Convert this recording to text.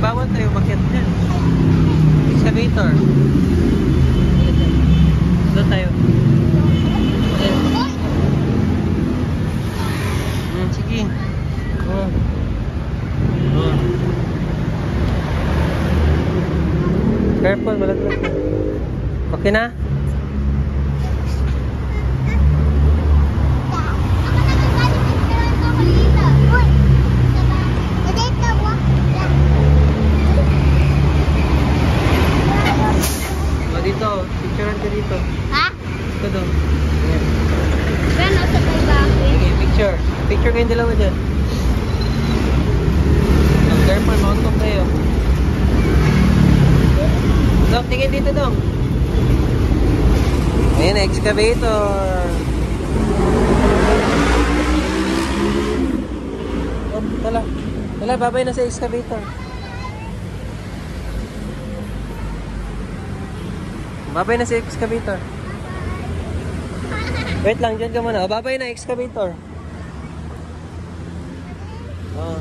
bawal tayo umakyat dyan. Excavator. Doon tayo. Sige. Careful, malaglag. Okay na? Dito, picturean ka dito. Ha? Ito doon. Gano sa pagbawi? Sige, picture. Picture kayong dalawa dyan. Careful, mauntong kayo. Dok, tingin dito dong. Ayan, excavator. Oh, tala. Tala, babay na sa excavator. Babay na si excavator. Wait lang, dyan ka muna. O, babay na excavator. Oh.